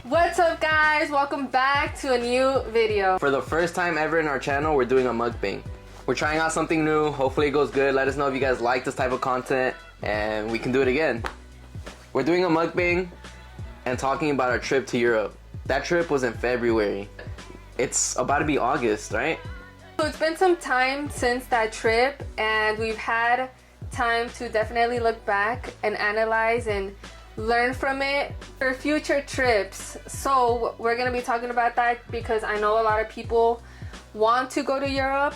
What's up, guys? Welcome back to a new video. For the first time ever in our channel, we're doing a mukbang. We're trying out something new. Hopefully it goes good. Let us know if you guys like this type of content and we can do it again. We're doing a mukbang and talking about our trip to Europe. That trip was in February. It's about to be August, right? So it's been some time since that trip and we've had time to definitely look back and analyze and learn from it for future trips. So we're gonna be talking about that because I know a lot of people want to go to Europe.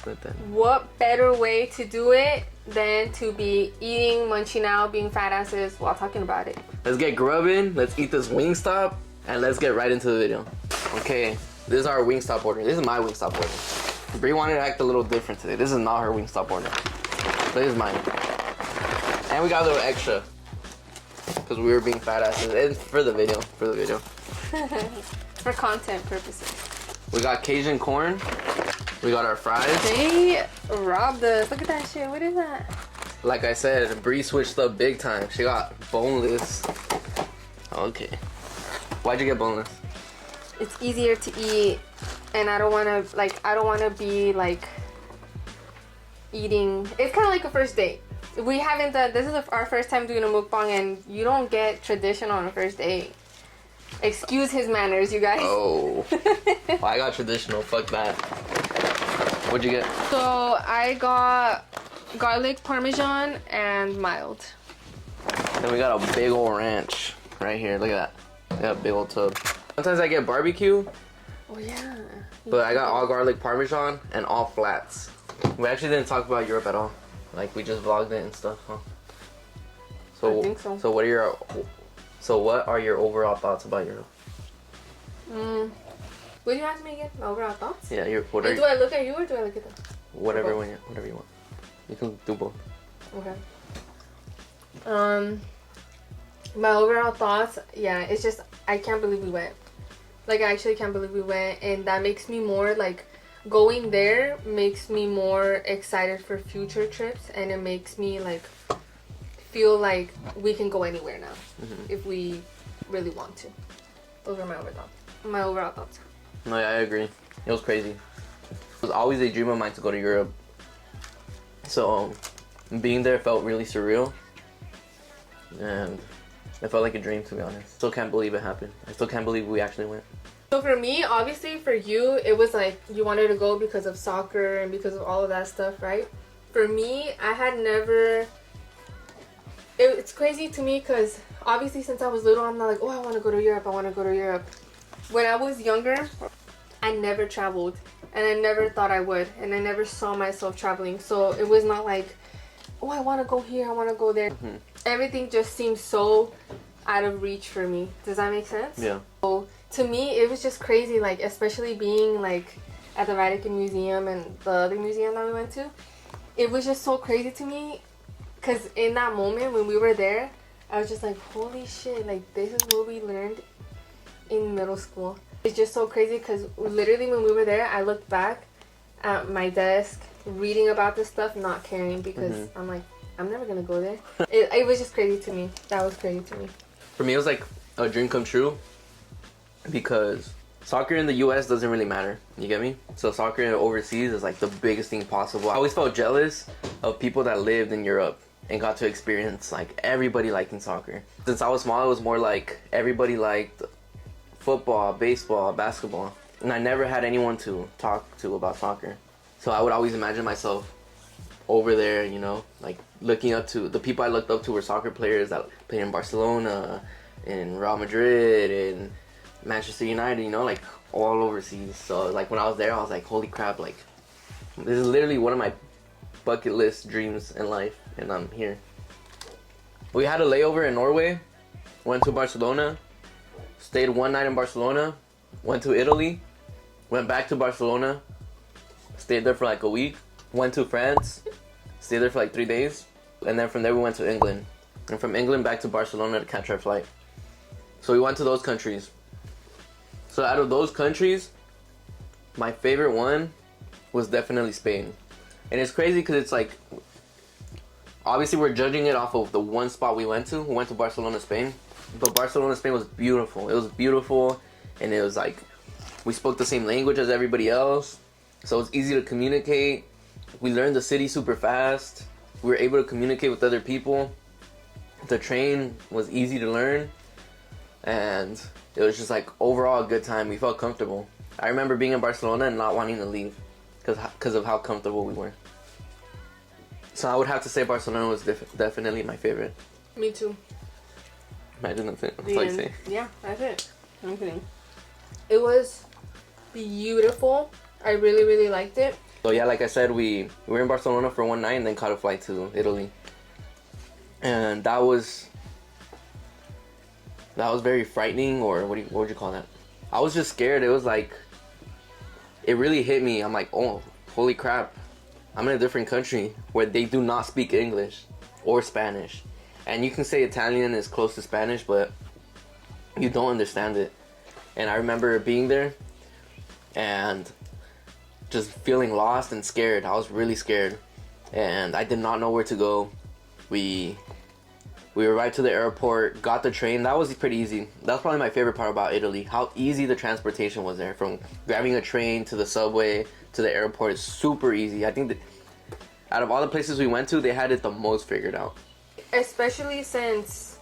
What better way to do it than to be eating, munching out, being fat asses while talking about it? Let's get grubbing, let's eat this Wingstop, and let's get right into the video. Okay, this is our Wingstop order. This is my Wingstop order. Brie wanted to act a little different today. This is not her Wingstop order. This is mine. And we got a little extra because we were being fat asses. And for the video. For content purposes. We got Cajun corn. We got our fries. They robbed us. Look at that shit. What is that? Like I said, Bree switched up big time. She got boneless. Okay. Why'd you get boneless? It's easier to eat, and I don't want to be like eating. It's kind of like a first date. We haven't done, this is our first time doing a mukbang, and you don't get tradition on a first date. Excuse his manners, you guys. Oh. Well, I got traditional. Fuck that. What'd you get? So I got garlic parmesan and mild. Then we got a big old ranch right here. Look at that. We got a big old tub. Sometimes I get barbecue. Oh yeah. But I got all garlic parmesan and all flats. We actually didn't talk about Europe at all. Like we just vlogged it and stuff, huh? I think so. So what are your overall thoughts about Europe? Would you ask me again? My overall thoughts? Yeah, do I look at you or do I look at them? Whatever you want. You can do both. Okay. My overall thoughts, yeah, it's just I can't believe we went. Like I actually can't believe we went, and that makes me more like going there makes me more excited for future trips, and it makes me like feel like we can go anywhere now if we really want to. Those are my overall thoughts. No, yeah, I agree. It was crazy. It was always a dream of mine to go to Europe. So being there felt really surreal, and it felt like a dream, to be honest. Still can't believe it happened. I still can't believe we actually went. So for me, obviously for you, it was like you wanted to go because of soccer and because of all of that stuff, right? For me, I had never... It's crazy to me because obviously since I was little, I'm not like, oh, I want to go to Europe, I want to go to Europe. When I was younger, I never traveled, and I never thought I would, and I never saw myself traveling. So it was not like, oh, I want to go here, I want to go there. Everything just seemed so out of reach for me. Does that make sense? Yeah. So to me, it was just crazy, like especially being like at the Vatican Museum and the other museum that we went to. It was just so crazy to me because in that moment when we were there, I was just like, holy shit, like this is what we learned in middle school. It's just so crazy because literally when we were there, I looked back at my desk reading about this stuff, not caring because I'm like, I'm never gonna go there. It was just crazy to me. That was crazy to me. For me, it was like a dream come true because soccer in the US doesn't really matter. You get me? So soccer overseas is like the biggest thing possible. I always felt jealous of people that lived in Europe and got to experience like everybody liking soccer. Since I was small, it was more like everybody liked football, baseball, basketball, and I never had anyone to talk to about soccer. So I would always imagine myself over there, you know, like looking up to the people I looked up to were soccer players that played in Barcelona, in Real Madrid, in Manchester United, you know, like all overseas. So like when I was there, I was like, holy crap, like this is literally one of my bucket list dreams in life, and I'm here. We had a layover in Norway, went to Barcelona, stayed one night in Barcelona, went to Italy, went back to Barcelona, stayed there for like a week, went to France, stayed there for like 3 days, and then from there we went to England, and from England back to Barcelona to catch our flight. So we went to those countries. So out of those countries, my favorite one was definitely Spain. And it's crazy because it's like, obviously we're judging it off of the one spot we went to. We went to Barcelona, Spain. But Barcelona, Spain was beautiful. It was beautiful. and it was like we spoke the same language as everybody else, so it's easy to communicate. We learned the city super fast. We were able to communicate with other people. The train was easy to learn, and it was just like overall a good time. We felt comfortable. I remember being in Barcelona and not wanting to leave because of how comfortable we were. So I would have to say Barcelona was definitely my favorite. Me too. Imagine that's all you say. Yeah, that's it. I'm kidding. It was beautiful. I really, really liked it. So yeah, like I said, we were in Barcelona for one night and then caught a flight to Italy. And that was very frightening, or what would you call that? I was just scared. It was like, it really hit me. I'm like, oh, holy crap. I'm in a different country where they do not speak English or Spanish. And you can say Italian is close to Spanish, but you don't understand it. And I remember being there and just feeling lost and scared. I was really scared. And I did not know where to go. We arrived to the airport, got the train. That was pretty easy. That's probably my favorite part about Italy. How easy the transportation was there. From grabbing a train to the subway to the airport. It's super easy. I think that out of all the places we went to, they had it the most figured out. Especially since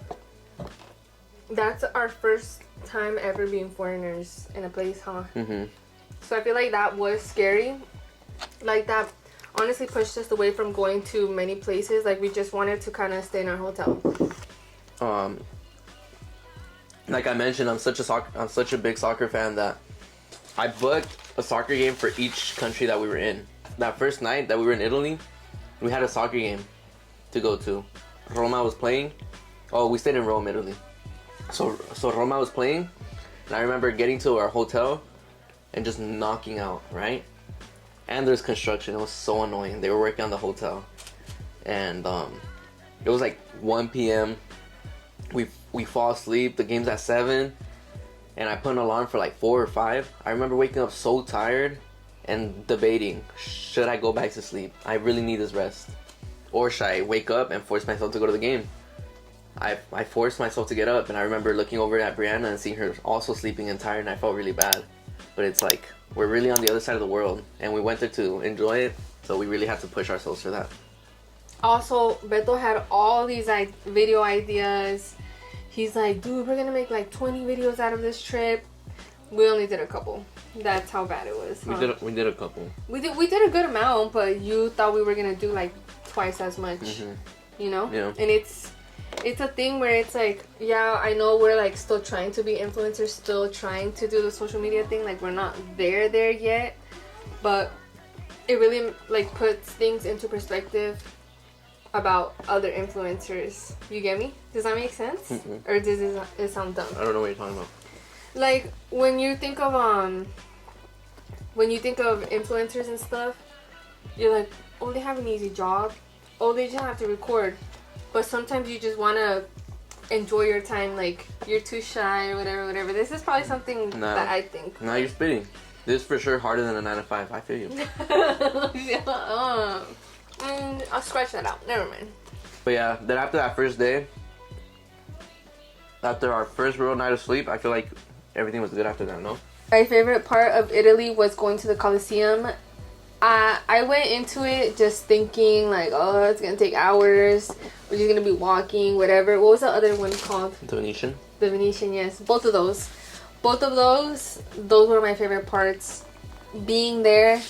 that's our first time ever being foreigners in a place, huh? Mm-hmm. So I feel like that was scary. Like that honestly pushed us away from going to many places. Like we just wanted to kind of stay in our hotel. Like I mentioned, I'm such a big soccer fan that I booked a soccer game for each country that we were in. That first night that we were in Italy, we had a soccer game to go to. Roma was playing. Oh, we stayed in Rome, Italy. So Roma was playing, and I remember getting to our hotel and just knocking out, right? And there's construction. It was so annoying. They were working on the hotel, and it was like 1 p.m. We fall asleep. The game's at 7, and I put an alarm for like 4 or 5. I remember waking up so tired and debating, should I go back to sleep? I really need this rest, or should I wake up and force myself to go to the game? I forced myself to get up, and I remember looking over at Brianna and seeing her also sleeping and tired, and I felt really bad. But it's like, we're really on the other side of the world, and we went there to enjoy it, so we really had to push ourselves for that. Also, Beto had all these video ideas. He's like, dude, we're gonna make like 20 videos out of this trip. We only did a couple. That's how bad it was. Huh? We did a couple. We did a good amount, but you thought we were gonna do like twice as much. Mm-hmm. You know? Yeah. And it's a thing where it's like, yeah, I know we're like still trying to be influencers, still trying to do the social media thing. Like we're not there yet, but it really like puts things into perspective about other influencers. You get me? Does that make sense? Mm-hmm. Or does it sound dumb? I don't know what you're talking about. Like when you think of influencers and stuff, you're like, oh, they have an easy job. Oh, they just have to record. But sometimes you just want to enjoy your time, like you're too shy or whatever. This is probably something that I think. Now you're spitting. This is for sure harder than a 9 to 5. I feel you. I'll scratch that out. Never mind. But yeah, then after that first day, after our first real night of sleep, I feel like everything was good after that, no? My favorite part of Italy was going to the Colosseum. I went into it just thinking like, oh, it's gonna take hours. We're just gonna be walking, whatever. What was the other one called? The Venetian. The Venetian, yes. Both of those were my favorite parts. Being there,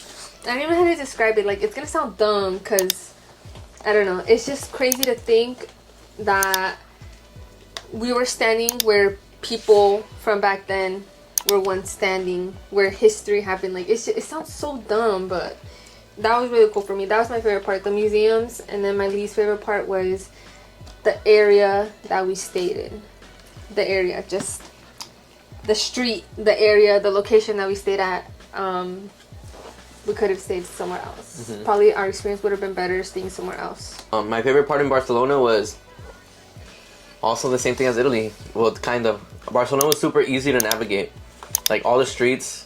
I don't even know how to describe it. Like, it's gonna sound dumb, cause I don't know. It's just crazy to think that we were standing where people from back then were once standing, where history happened. Like, it sounds so dumb, but that was really cool for me. That was my favorite part, the museums. And then my least favorite part was the area that we stayed in. The area, just the street, the area, the location that we stayed at. We could have stayed somewhere else. Mm-hmm. Probably our experience would have been better staying somewhere else. My favorite part in Barcelona was also the same thing as Italy. Well, kind of. Barcelona was super easy to navigate. Like, all the streets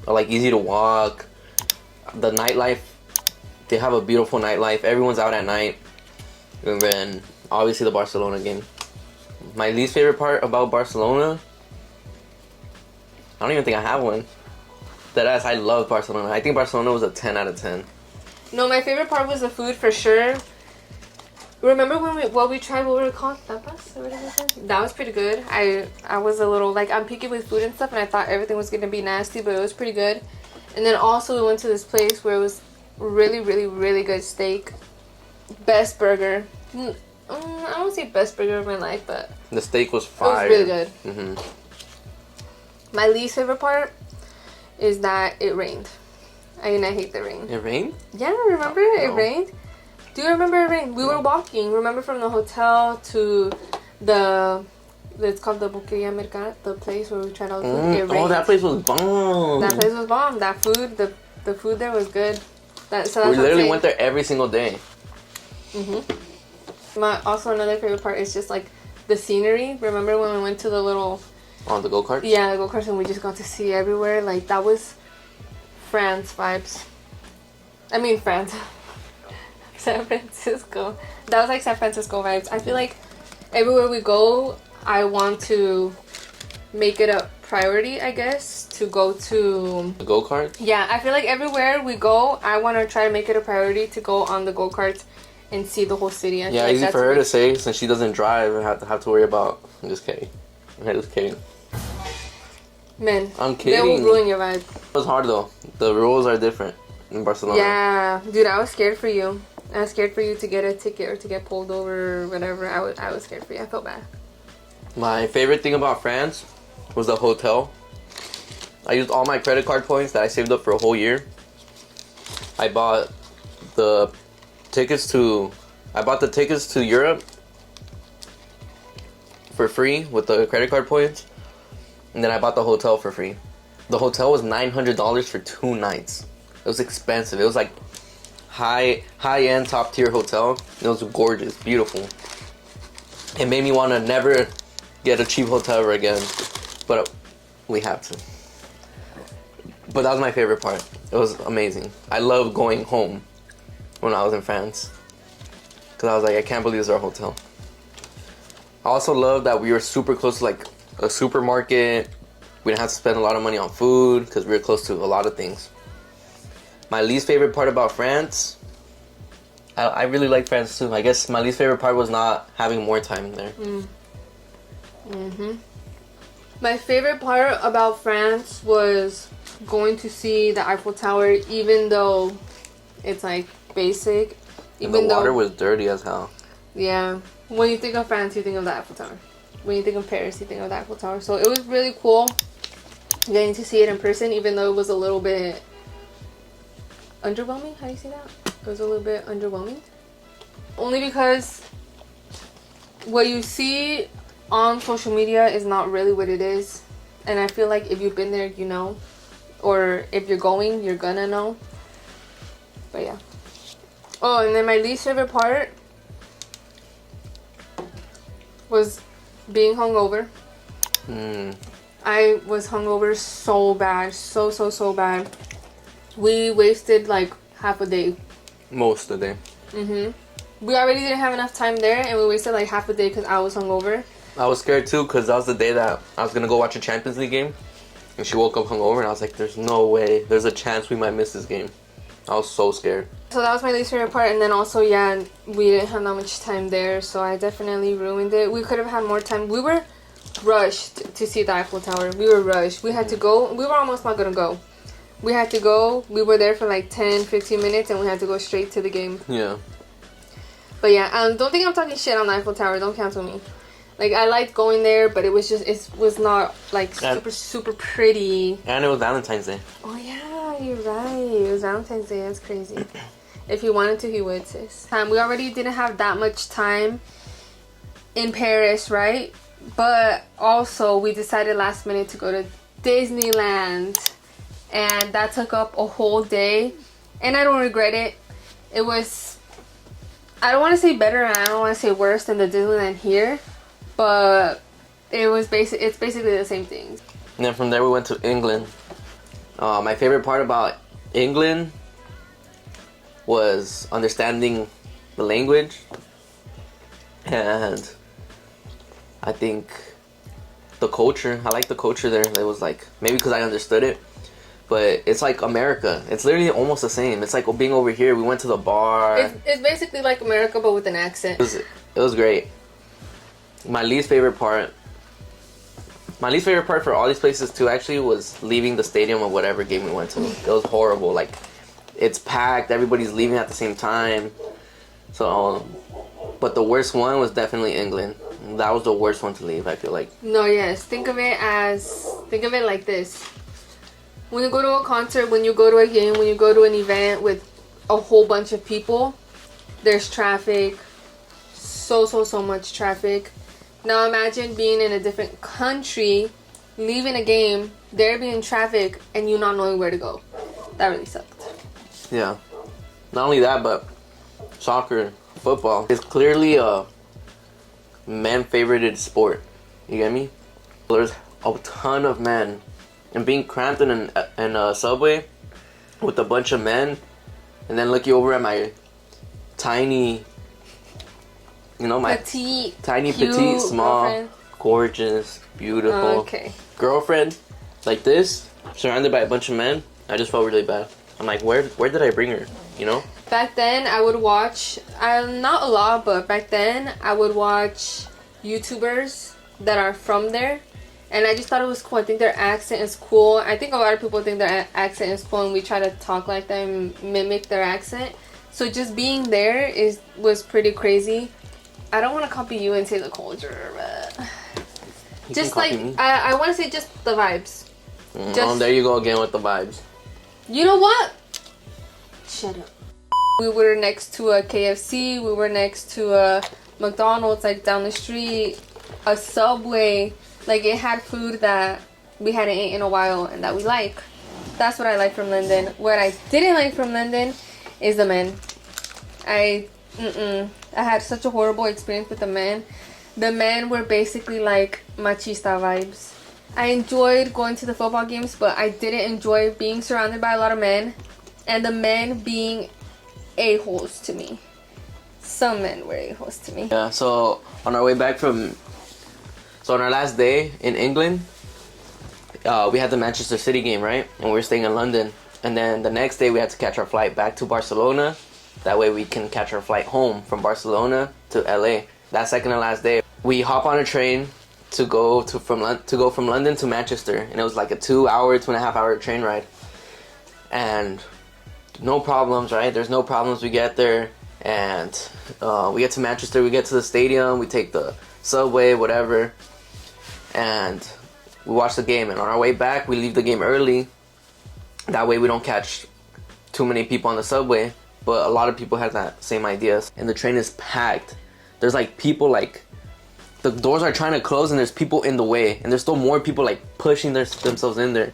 are like easy to walk. The nightlife, they have a beautiful nightlife. Everyone's out at night. And then obviously the Barcelona game. My least favorite part about Barcelona, don't even think I have one. Deadass, I love Barcelona. I think Barcelona was a 10 out of 10. No, my favorite part was the food for sure. Remember when we tried what were it called? Tapas? Or whatever it was? That was pretty good. I was a little like I'm picky with food and stuff, and I thought everything was gonna be nasty, but it was pretty good. And then also we went to this place where it was really, really, really good steak. Best burger. I won't say best burger of my life, but the steak was fire. It was really good. Mm-hmm. My least favorite part is that it rained. I hate the rain. It rained? Yeah, remember? It rained. Do you remember it rained? We were walking. Remember from the hotel to it's called the Buqueria Mercat, the place where we tried all the food. It rained. Oh, that place was bomb. That place was bomb. That food, the food there was good. We literally went there every single day. Also, another favorite part is just like the scenery. Remember when we went to the little... On the go-karts? Yeah, the go-karts, and we just got to see everywhere. Like, that was France vibes. I mean, France. San Francisco. That was like San Francisco vibes. I feel like everywhere we go, I want to make it a priority, I guess, to go to... The go-karts? Yeah, I feel like everywhere we go, I want to try to make it a priority to go on the go-karts and see the whole city. Yeah, easy for her to say since she doesn't drive and have to worry about... I'm just kidding. I'm just kidding. Man, I'm kidding. They will ruin your vibe. It was hard though. The rules are different in Barcelona. Yeah, dude, I was scared for you. I was scared for you to get a ticket or to get pulled over or whatever. I was scared for you. I felt bad. My favorite thing about France was the hotel. I used all my credit card points that I saved up for a whole year. I bought the tickets to Europe for free with the credit card points. And then I bought the hotel for free. The hotel was $900 for 2 nights. It was expensive. It was like high-end, top-tier hotel. It was gorgeous, beautiful. It made me want to never get a cheap hotel ever again. But we have to. But that was my favorite part. It was amazing. I loved going home when I was in France. Because I was like, I can't believe this is our hotel. I also loved that we were super close to like a supermarket. We didn't have to spend a lot of money on food because we were close to a lot of things. My least favorite part about France, I really like France too. I guess my least favorite part was not having more time there. My favorite part about France was going to see the Eiffel Tower, even though it's like basic. And the water was dirty as hell. Yeah. When you think of France, you think of the Eiffel Tower. When you think of Paris, you think of the Eiffel Tower. So it was really cool getting to see it in person, even though it was a little bit underwhelming. How do you say that? It was a little bit underwhelming. Only because what you see on social media is not really what it is. And I feel like if you've been there, you know. Or if you're going, you're gonna know. But yeah. Oh, and then my least favorite part was being hungover. I was hungover so bad. So bad. We wasted like half a day. Most of the day. We already didn't have enough time there, and we wasted like half a day because I was hungover. I was scared too because that was the day that I was going to go watch a Champions League game. And she woke up hungover and I was like, there's no way. There's a chance we might miss this game. I was so scared. So that was my least favorite part. And then also, yeah, we didn't have that much time there. So I definitely ruined it. We could have had more time. We were rushed to see the Eiffel Tower. We were rushed. We had to go. We were almost not going to go. We had to go. We were there for like 10, 15 minutes. And we had to go straight to the game. Yeah. But yeah, don't think I'm talking shit on the Eiffel Tower. Don't cancel me. Like, I liked going there, but it was was not, like, super pretty. And it was Valentine's Day. Oh, yeah, you're right. It was Valentine's Day. That's crazy. If he wanted to, he would, sis. We already didn't have that much time in Paris, right? But also, we decided last minute to go to Disneyland. And that took up a whole day. And I don't regret it. It was, I don't want to say better and I don't want to say worse than the Disneyland here. But it's basically the same thing. And then from there we went to England. My favorite part about England was understanding the language. And I think the culture. I like the culture there. It was like, maybe because I understood it, but it's like America. It's literally almost the same. It's like being over here. We went to the bar. It's basically like America, but with an accent. It was great. My least favorite part for all these places too actually was leaving the stadium of whatever game we went to. It was horrible. Like, it's packed. Everybody's leaving at the same time. So, but the worst one was definitely England. That was the worst one to leave, I feel like. No, yes. Think of it like this. When you go to a concert, when you go to a game, when you go to an event with a whole bunch of people, there's traffic. So much traffic. Now imagine being in a different country, leaving a game, there being traffic, and you not knowing where to go. That really sucked. Yeah. Not only that, but soccer, football is clearly a man-favorited sport. You get me? There's a ton of men, and being cramped in a subway with a bunch of men, and then looking over at my tiny, my petite, petite, small, girlfriend. Gorgeous, beautiful girlfriend like this, surrounded by a bunch of men. I just felt really bad. I'm like, where did I bring her? Back then, I would watch, not a lot, but back then, I would watch YouTubers that are from there. And I just thought it was cool. I think their accent is cool. I think a lot of people think their accent is cool, and we try to talk like them, mimic their accent. So just being there was pretty crazy. I don't want to copy you and say the culture, but just like, I want to say just the vibes. There you go again with the vibes. You know what? Shut up. We were next to a KFC. We were next to a McDonald's, like down the street. A Subway. Like, it had food that we hadn't eaten in a while and that we like. That's what I like from London. What I didn't like from London is the men. I had such a horrible experience with the men. The men were basically like machista vibes. I enjoyed going to the football games, but I didn't enjoy being surrounded by a lot of men. And the men being a-holes to me. Some men were a-holes to me. Yeah, so on our way back on our last day in England, we had the Manchester City game, right? And we were staying in London. And then the next day we had to catch our flight back to Barcelona. That way we can catch our flight home from Barcelona to LA. That second and last day, we hop on a train to go from London to Manchester. And it was like a 2.5 hour train ride. And no problems, right? There's no problems. We get there and we get to Manchester. We get to the stadium. We take the subway, whatever. And we watch the game. And on our way back, we leave the game early. That way we don't catch too many people on the subway. But a lot of people have that same idea. And the train is packed. There's like people like, the doors are trying to close and there's people in the way. And there's still more people like pushing themselves in there.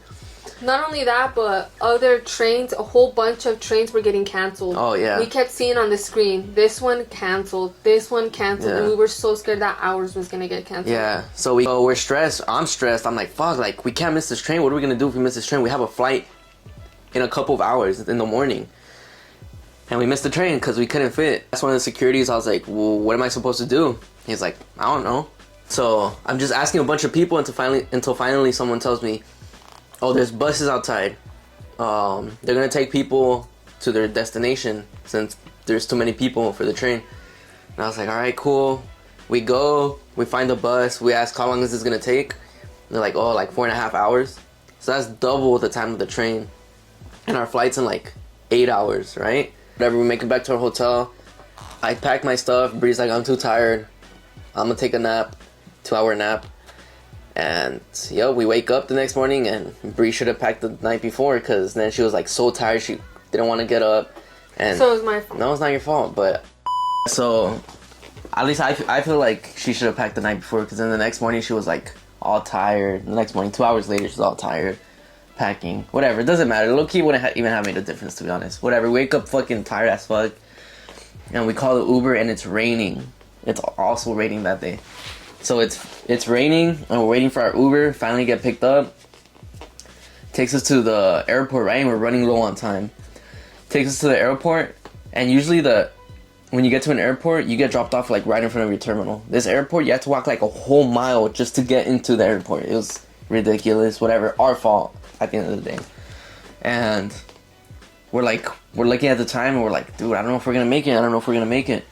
Not only that, but other trains, a whole bunch of trains were getting canceled. Oh, yeah. We kept seeing on the screen, this one canceled, this one canceled. Yeah. And we were so scared that ours was going to get canceled. Yeah. So we're stressed. I'm stressed. I'm like, fuck, like, we can't miss this train. What are we going to do if we miss this train? We have a flight in a couple of hours in the morning. And we missed the train because we couldn't fit. That's one of the securities. I was like, well, what am I supposed to do? He's like, I don't know. So I'm just asking a bunch of people until finally someone tells me, oh, there's buses outside. They're going to take people to their destination since there's too many people for the train. And I was like, all right, cool. We go, we find the bus. We ask, how long is this going to take? And they're like, oh, like 4.5 hours. So that's double the time of the train. And our flight's in like 8 hours, right? Whatever, we make it back to our hotel. I pack my stuff. Bree's like, I'm too tired. I'm going to take a nap, 2-hour nap. And we wake up the next morning and Bree should have packed the night before because then she was like so tired she didn't want to get up. And so it was my fault. No, it's not your fault, but so at least I feel like she should have packed the night before because then the next morning she was like all tired. The next morning, 2 hours later, she's all tired, packing. Whatever, it doesn't matter. Low-key wouldn't even have made a difference, to be honest. Whatever, we wake up fucking tired as fuck and we call the Uber and it's raining. It's also raining that day. So it's raining and we're waiting for our Uber, finally get picked up. Takes us to the airport, right? And we're running low on time. Takes us to the airport and usually the when you get to an airport, you get dropped off like right in front of your terminal. This airport, you have to walk like a whole mile just to get into the airport. It was ridiculous. Whatever, our fault at the end of the day. And we're looking at the time and we're like, dude, I don't know if we're gonna make it.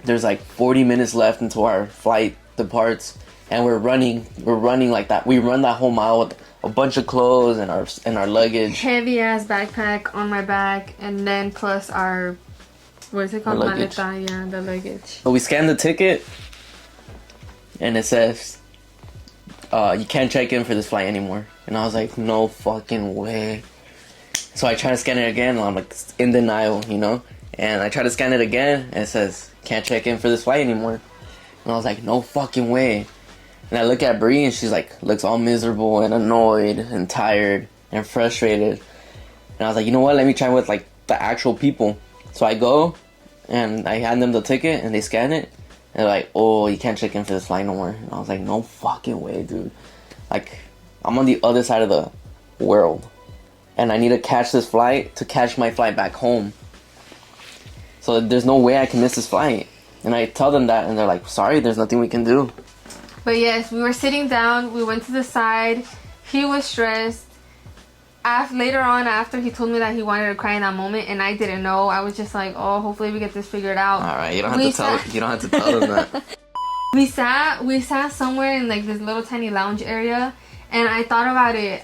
There's like 40 minutes left until our flight departs, and we're running like that. We run that whole mile with a bunch of clothes and our luggage. Heavy ass backpack on my back, and then plus our, what is it called? Maleta, yeah, the luggage. But we scanned the ticket, and it says, you can't check in for this flight anymore. And I was like, no fucking way. So I try to scan it again, and I'm like in denial, you know? And I try to scan it again, and it says, can't check in for this flight anymore. And I was like, no fucking way. And I look at Brie, and she's like, looks all miserable and annoyed and tired and frustrated. And I was like, you know what? Let me try with like the actual people. So I go, and I hand them the ticket, and they scan it. And they're like, oh, you can't check in for this flight no more. And I was like, no fucking way, dude. Like, I'm on the other side of the world, and I need to catch this flight to catch my flight back home. So there's no way I can miss this flight. And I tell them that, and they're like, sorry, there's nothing we can do. But yes, we were sitting down. We went to the side. He was stressed. Later on, after he told me that he wanted to cry in that moment, and I didn't know, I was just like, oh, hopefully we get this figured out. All right, you don't have to tell them that. We sat somewhere in like this little tiny lounge area, and I thought about it.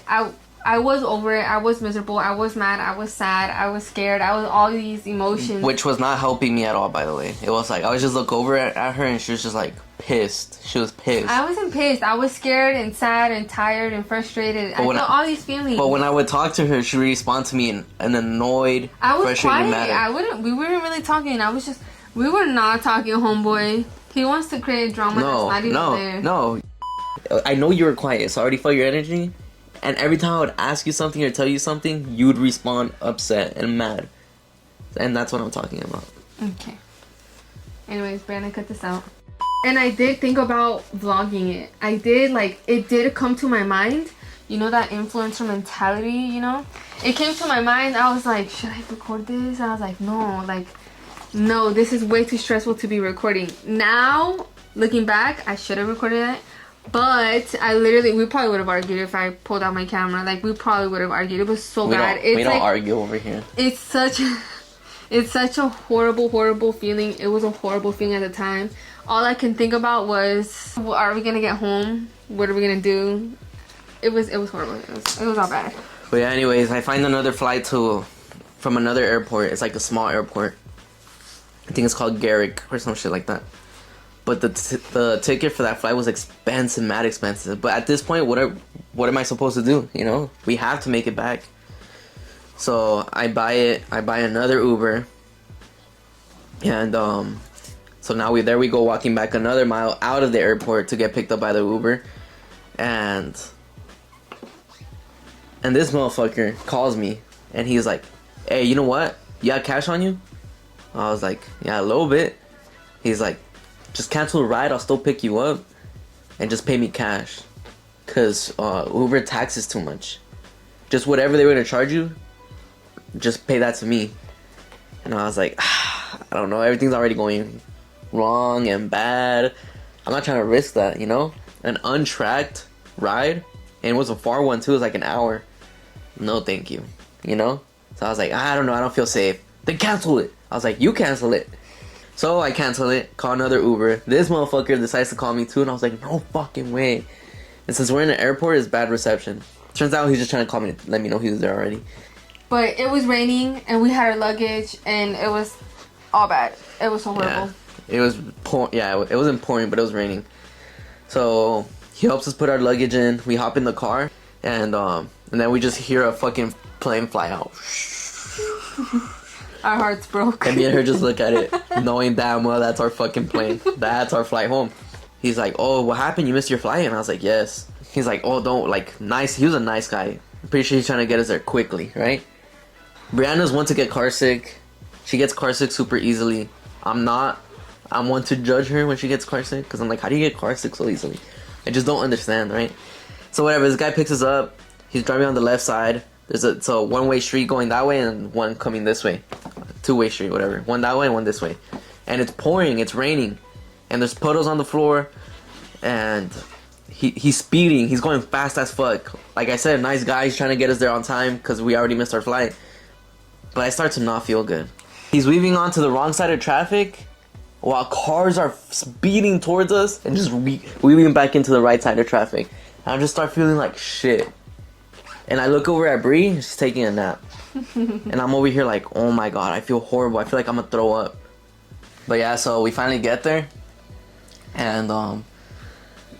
I was over it. I was miserable. I was mad. I was sad. I was scared. I was all these emotions. Which was not helping me at all, by the way. It was like, I was just look over at her, and she was just like pissed. She was pissed. I wasn't pissed. I was scared and sad and tired and frustrated. I felt all these feelings. But when I would talk to her, she would respond to me in an annoyed, I was frustrated quiet. manner. We weren't really talking. We were not talking, homeboy. He wants to create drama that's not even there. No. I know you were quiet, so I already felt your energy. And every time I would ask you something or tell you something, you would respond upset and mad. And that's what I'm talking about. Okay. Anyways, Brianna, cut this out. And I did think about vlogging it. It did come to my mind. You know, that influencer mentality, you know? It came to my mind. I was like, should I record this? And I was like, no, this is way too stressful to be recording. Now, looking back, I should have recorded it. But we probably would have argued if I pulled out my camera. Like, we probably would have argued. It was so bad. We don't argue over here. It's such a horrible, horrible feeling. It was a horrible feeling at the time. All I can think about was, are we gonna get home? What are we gonna do? It was horrible. It was all bad. But yeah, anyways, I find another flight from another airport. It's like a small airport. I think it's called Garrick or some shit like that. But the ticket for that flight was expensive, mad expensive. But at this point, what am I supposed to do? You know, we have to make it back. So I buy another Uber, and so now we go walking back another mile out of the airport to get picked up by the Uber, and this motherfucker calls me, and he's like, "Hey, you know what? You got cash on you?" I was like, "Yeah, a little bit." He's like, just cancel the ride, I'll still pick you up, and just pay me cash, cause Uber taxes too much. Just whatever they were gonna charge you, just pay that to me. And I was like, I don't know, everything's already going wrong and bad. I'm not trying to risk that, you know? An untracked ride, and it was a far one too, it was like an hour. No thank you, you know? So I was like, I don't know, I don't feel safe. Then cancel it. I was like, you cancel it. So I cancel it, call another Uber. This motherfucker decides to call me too, and I was like, no fucking way. And since we're in an airport, it's bad reception. Turns out he's just trying to call me to let me know he was there already. But it was raining, and we had our luggage, and it was all bad. It was so horrible. Yeah, it wasn't pouring, but it was raining. So he helps us put our luggage in. We hop in the car, and then we just hear a fucking plane fly out. Our hearts broke. And me and her just look at it, knowing damn well that's our fucking plane. That's our flight home. He's like, oh, what happened? You missed your flight? And I was like, yes. He's like, oh, don't, like, nice. He was a nice guy. I'm pretty sure he's trying to get us there quickly, right? Brianna's one to get car sick. She gets car sick super easily. I'm not. I'm one to judge her when she gets car sick, because I'm like, how do you get car sick so easily? I just don't understand, right? So whatever, this guy picks us up. He's driving on the left side. It's a one-way street going that way and one coming this way. Two-way street, whatever. One that way and one this way. And it's pouring, it's raining. And there's puddles on the floor. And he's speeding. He's going fast as fuck. Like I said, nice guy. He's trying to get us there on time because we already missed our flight. But I start to not feel good. He's weaving onto the wrong side of traffic while cars are speeding towards us and just weaving back into the right side of traffic. And I just start feeling like shit. And I look over at Bree, she's taking a nap. And I'm over here like, oh my god, I feel horrible. I feel like I'm gonna throw up. But yeah, so we finally get there. And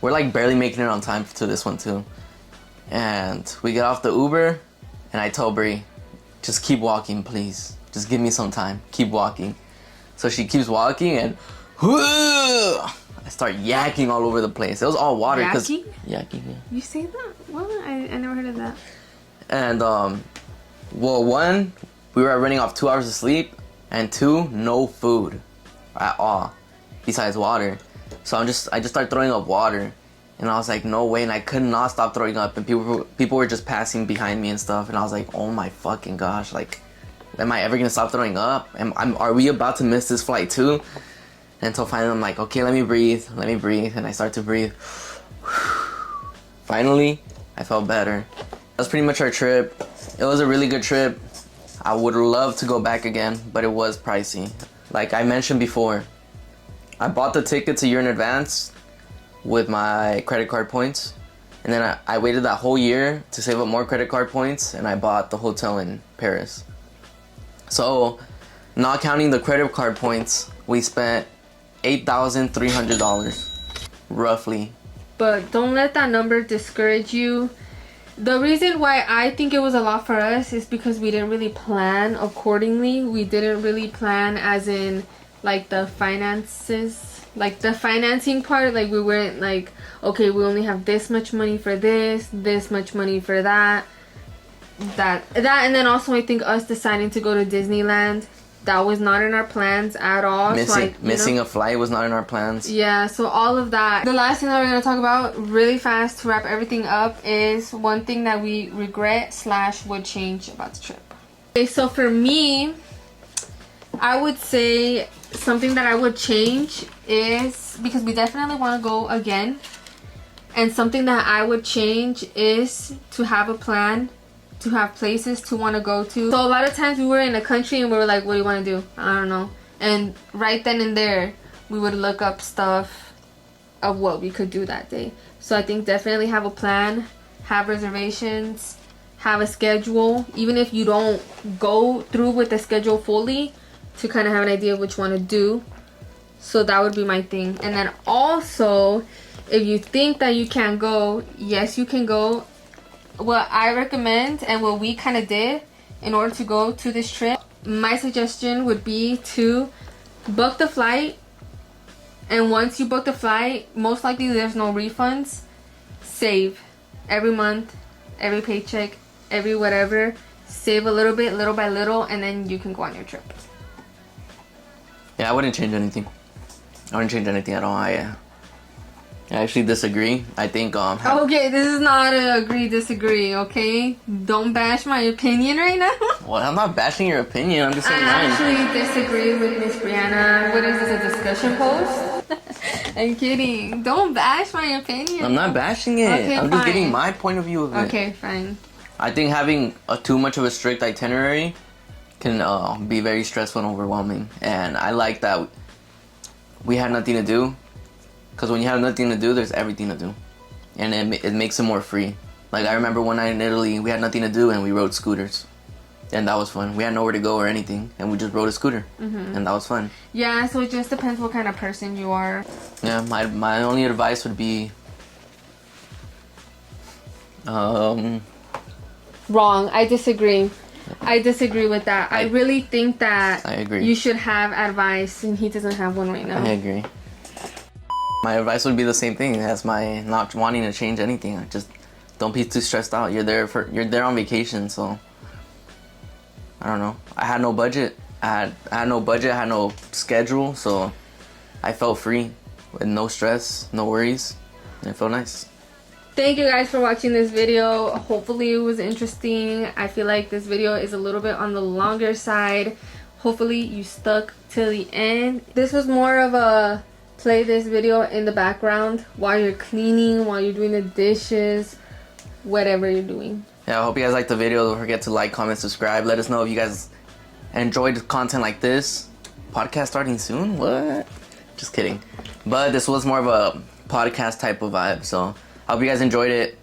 we're like barely making it on time to this one too. And we get off the Uber and I tell Bree, just keep walking, please. Just give me some time. Keep walking. So she keeps walking and I start yakking all over the place. It was all water. Yakking? Yakking, yeah. You say that? What? I never heard of that. And, well, one, we were running off 2 hours of sleep, and two, no food at all, besides water. So I just started throwing up water, and I was like, no way, and I could not stop throwing up, and people were just passing behind me and stuff, and I was like, oh my fucking gosh, like, am I ever gonna stop throwing up? Are we about to miss this flight too? And so finally I'm like, okay, let me breathe, and I start to breathe. Finally, I felt better. That's pretty much our trip. It was a really good trip. I would love to go back again, but it was pricey. Like I mentioned before, I bought the tickets a year in advance with my credit card points. And then I waited that whole year to save up more credit card points, and I bought the hotel in Paris. So, not counting the credit card points, we spent $8,300, roughly. But don't let that number discourage you. The reason why I think it was a lot for us is because we didn't really plan accordingly. We didn't really plan as in like the finances, like the financing part. Like we weren't like, okay, we only have this much money for this much money for that, and then also I think us deciding to go to Disneyland, that was not in our plans at all. Missing a flight was not in our plans. Yeah, so all of that. The last thing that we're going to talk about really fast to wrap everything up is one thing that we regret / would change about the trip. Okay, so for me, I would say something that I would change is, because we definitely want to go again, and something that I would change is to have a plan, to have places to want to go to. So a lot of times we were in a country and we were like, what do you want to do? I don't know. And right then and there, we would look up stuff of what we could do that day. So I think definitely have a plan, have reservations, have a schedule. Even if you don't go through with the schedule fully, to kind of have an idea of what you want to do. So that would be my thing. And then also, if you think that you can't go, yes, you can go. What I recommend and what we kind of did in order to go to this trip, my suggestion would be to book the flight, and once you book the flight, most likely there's no refunds. Save every month, every paycheck, every whatever. Save a little bit, little by little, and then you can go on your trip. Yeah, I wouldn't change anything. I wouldn't change anything at all. I actually disagree. I think okay, this is not a agree-disagree, okay? Don't bash my opinion right now. Well, I'm not bashing your opinion. I'm just saying I mine. actually disagree with Miss Brianna. What is this, a discussion post? I'm kidding. Don't bash my opinion. I'm not bashing it. Okay, I'm fine. just giving my point of view of it. Okay, fine. I think having too much of a strict itinerary can be very stressful and overwhelming. And I like that we had nothing to do. Because when you have nothing to do, there's everything to do. And it makes it more free. Like, I remember one night in Italy, we had nothing to do and we rode scooters. And that was fun. We had nowhere to go or anything. And we just rode a scooter. Mm-hmm. And that was fun. Yeah, so it just depends what kind of person you are. Yeah, my only advice would be... Wrong. I disagree. I disagree with that. I really think that I agree. You should have advice, and he doesn't have one right now. I agree. My advice would be the same thing as my not wanting to change anything. Just don't be too stressed out. You're there on vacation, so I don't know. I had no budget. I had no budget. I had no schedule, so I felt free with no stress, no worries, and it felt nice. Thank you guys for watching this video. Hopefully it was interesting. I feel like this video is a little bit on the longer side. Hopefully you stuck till the end. This was more of a play this video in the background while you're cleaning, while you're doing the dishes, whatever you're doing. Yeah, I hope you guys liked the video. Don't forget to like, comment, subscribe. Let us know if you guys enjoyed content like this. Podcast starting soon? What? Just kidding. But this was more of a podcast type of vibe, so I hope you guys enjoyed it.